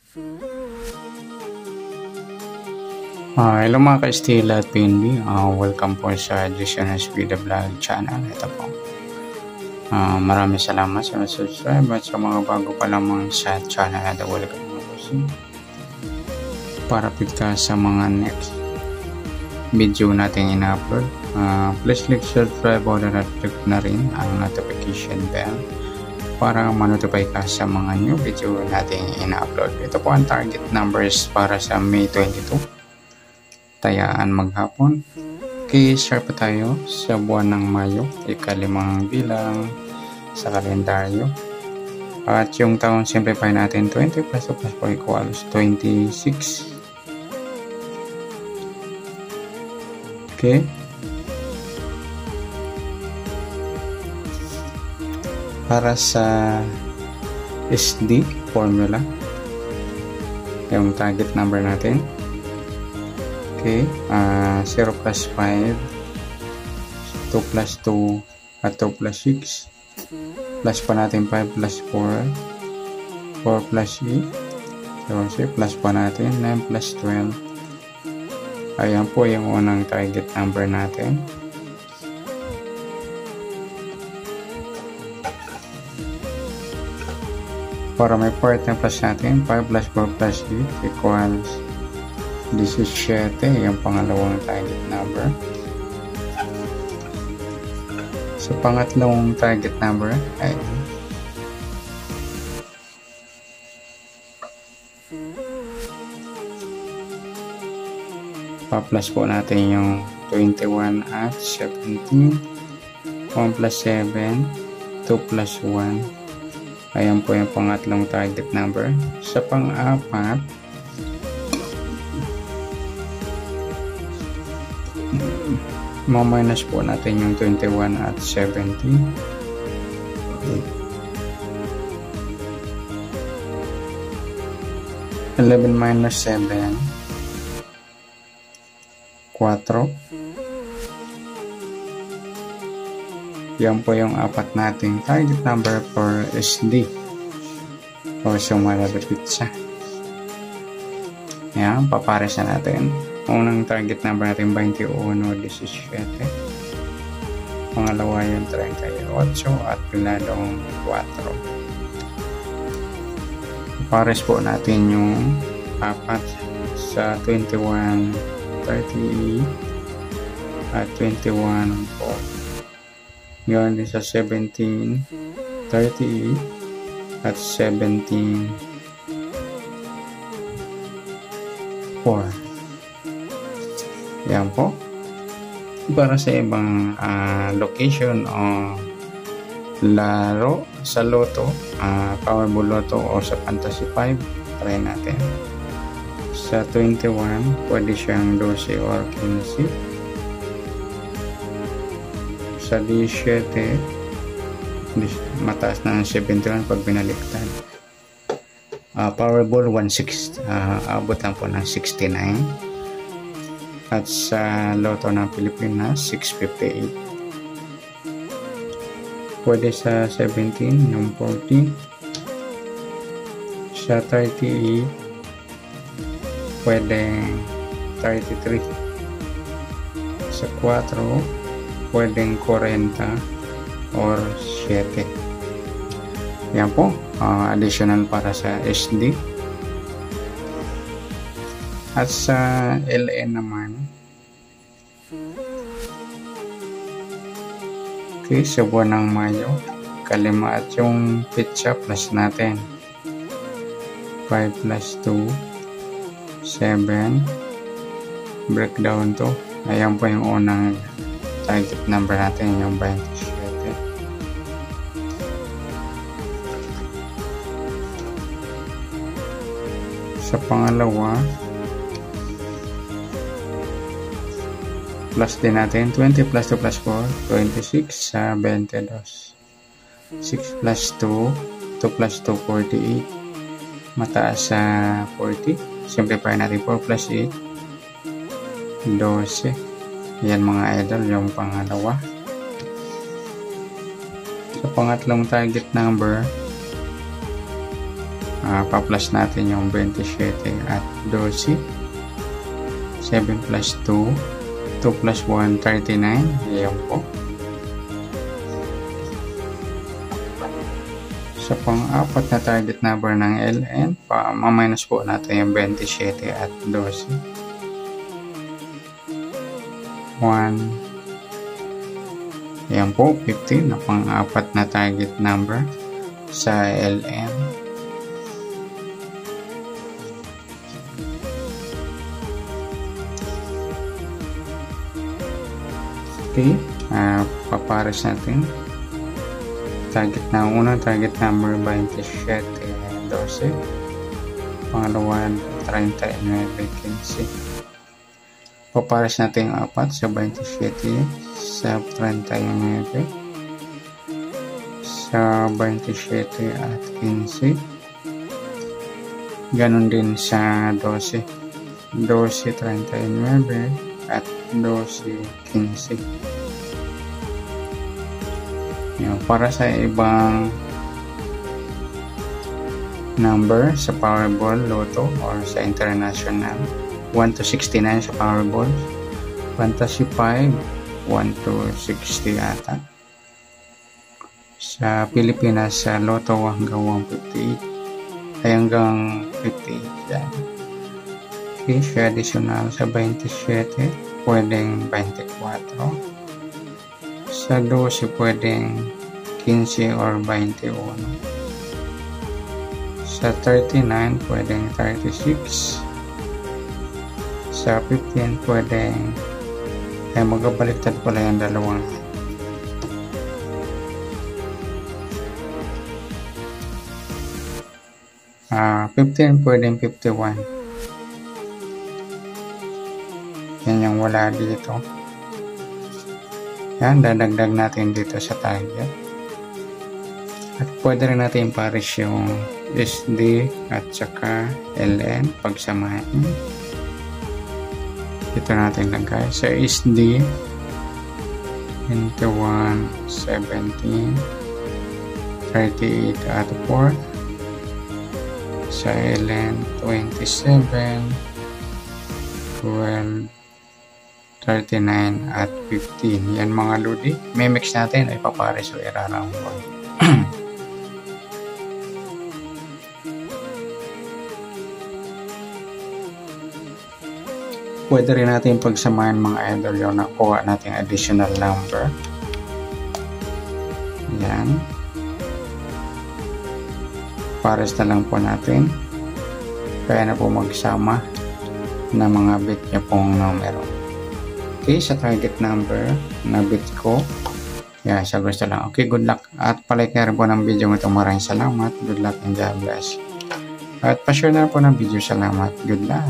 Hello mga ka-Stila at PNB, welcome po sa Jason Speed Vlog channel. Ito po, maraming salamat sa subscribe at sa mga bago pa lamang sa channel na welcome po para pagka sa mga next video natin in-upload. Please click subscribe button at click na rin ang notification bell para ma-notify ka sa mga new video natin in-upload. Ito po ang target numbers para sa May 22. Tayaan maghapon. Start po tayo sa buwan ng Mayo, ika-5 bilang sa kalendaryo. At yung taon simplify natin, 20 plus 2 plus 4 equals 26. Okay. Para sa SD formula, yung target number natin. Okay, 0 plus 5, 2 plus 2, at 2 plus 6, plus pa natin 5 plus 4, 4 plus 8, so plus pa natin 9 plus 12. Ayan po yung unang target number natin. Para may part na plus natin, 5 plus 4 plus 8 equals 17, yung pangalawang target number. Sa pangatlong target number ay pa-plus po natin yung 21 at 17, 1 plus 7, 2 plus 1. Ayan po yung pangatlong target number. Sa pang-apat, ma-minus po natin yung 21 at 17. 11 minus 7, 4. Yan po yung apat nating target number for SD o sumalabit siya. Yan, papares na natin. Unang target number natin 21, 17. Pangalawa yung 38 at piladong 4. Pares po natin yung apat sa 21, 38 at 21 po. Ngayon din sa 17, 38 at 17, 4. Yan po. Para sa ibang location o laro sa Lotto, Powerball Lotto o sa Fantasy 5, try natin. Sa 21, pwede siyang 12 or 15. Sa 17, mataas na ng 71 pag binaliktad. Powerball 16, abot lang po ng 69. At sa Lotto ng Pilipinas, 658. Pwede sa 17, yung 14. Sa 38, pwede 33. Sa 4, pwedeng 40 or 7. Yan po, additional para sa SD. At sa LN naman, okay, sa buwan ng Mayo, kalima at yung pitcha plus natin. 5 plus 2, 7. Breakdown to. Ayan po yung unang target number natin, yung 27. Sa pangalawa, plus din natin 20 plus 2 plus 4, 26 sa 22. 6 plus 2, 2 plus 2, 48. Mataas sa 40. Simplify natin 4 plus 8, 12. Yan mga idol, yung pangalawa. Sa pangatlong target number, pa-plus natin yung 27 at 12. 7 plus 2, 2 plus 1, 39. Ayan po. Sa pang-apat na target number ng LN, ma-minus po natin yung 27 at 12. 1. Ayan po, 15 na pang-apat na target number sa LN. Okay, papares natin. Target na unang target number 27, 12. Pangalawa 39, 15. Papares natin yung apat sa 27, sa 39, sa 27 at 15. Ganon din sa 12. 12, 39 at 12, 15. Para sa ibang number sa Powerball, Lotto, or sa International, 1 to 69 sa Powerball, Fantasy 5, 1 to 60 ata. Sa Pilipinas, sa Lotto hanggang 158 ay hanggang 58 yan. Okay, sa additional sa 27 pwedeng 24. Sa 12 pwedeng 15 or 21. Sa 39 pwedeng 36. Sa 15 pwedeng magabaliktad pala yung dalawang. Ah, 15 pwedeng 51. Yan yung wala dito. Yan, dadagdag natin dito sa target. At pwede rin natin pares yung SD at saka LN pagsamahin. Dito natin lagay. Sa SD, 21, 17, 38 at 4. Sa LN, 27, 12, 39 at 15. Yan mga lodi. May mix natin ay papares o iraround ko. Pwede rin natin pagsamahin mga idol yung nakuha natin additional number. Yan. Pares na lang po natin. Kaya na po magsama na mga bit niya pong numero. Okay, sa target number na bit ko. Yeah, sa gusto lang. Okay, good luck. At palike na rin po ng video ito. Maraming salamat. Good luck and God bless. At pa-share na rin po ng video. Salamat. Good luck.